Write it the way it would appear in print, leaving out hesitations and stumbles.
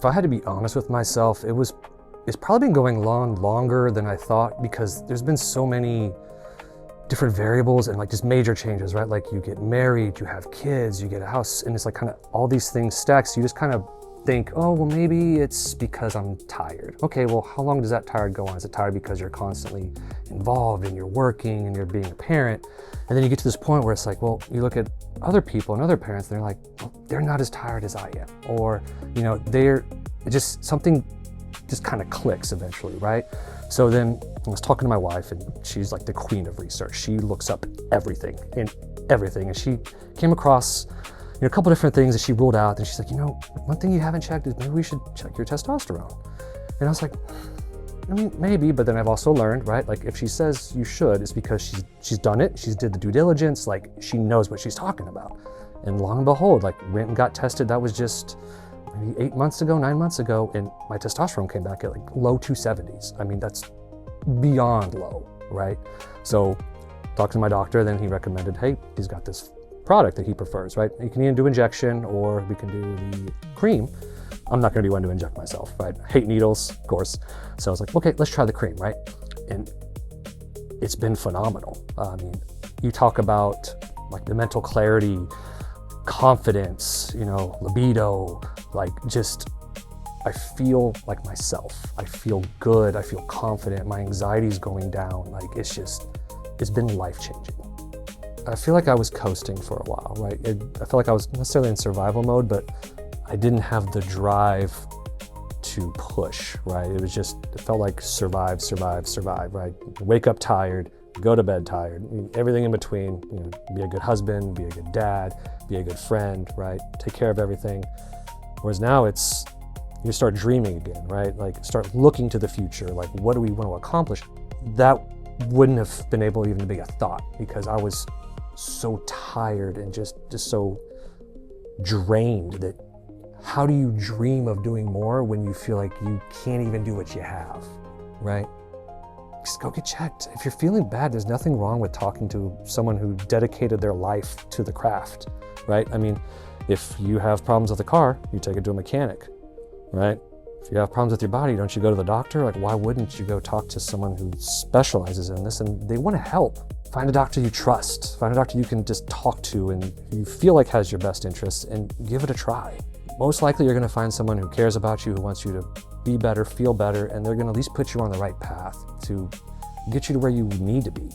If I had to be honest with myself, it's probably been going on longer than I thought, because there's been so many different variables and like just major changes, right? Like you get married, you have kids, you get a house, and it's like kind of all these things stack. So you just kind of think, oh, well, maybe it's because I'm tired. Okay, well, how long does that tired go on? Is it tired because you're constantly involved and you're working and you're being a parent? And then you get to this point where it's like, well, you look at other people and other parents, and they're like, well, they're not as tired as I am. Or, you know, something just kind of clicks eventually, right? So then I was talking to my wife, and she's like the queen of research. She looks up everything. And she came across a couple different things that she ruled out. And she's like, one thing you haven't checked is maybe we should check your testosterone. And I was like, I mean, maybe, but then I've also learned, right? Like if she says you should, it's because she's done it. She's did the due diligence. Like she knows what she's talking about. And lo and behold, like went and got tested. That was just maybe 9 months ago. And my testosterone came back at like low 270s. I mean, that's beyond low, right? So talked to my doctor, then he recommended, hey, he's got this product that he prefers, right? You can either do injection or we can do the cream. I'm not gonna be one to inject myself, right? I hate needles, of course. So I was like, okay, let's try the cream, right? And it's been phenomenal. I mean, you talk about like the mental clarity, confidence, libido, like just, I feel like myself. I feel good, I feel confident, my anxiety's going down. Like it's been life-changing. I feel like I was coasting for a while, right? I feel like I was necessarily in survival mode, but I didn't have the drive to push, right? It felt like survive, right? Wake up tired, go to bed tired, everything in between, be a good husband, be a good dad, be a good friend, right? Take care of everything. Whereas now you start dreaming again, right? Like start looking to the future, like what do we want to accomplish? That wouldn't have been able to even be a thought, because I was so tired and just so drained that how do you dream of doing more when you feel like you can't even do what you have, right? Just go get checked. If you're feeling bad, there's nothing wrong with talking to someone who dedicated their life to the craft, right? I mean, if you have problems with the car, you take it to a mechanic, right? If you have problems with your body, don't you go to the doctor? Like, why wouldn't you go talk to someone who specializes in this and they want to help? Find a doctor you trust. Find a doctor you can just talk to and you feel like has your best interests, and give it a try. Most likely you're going to find someone who cares about you, who wants you to be better, feel better, and they're going to at least put you on the right path to get you to where you need to be.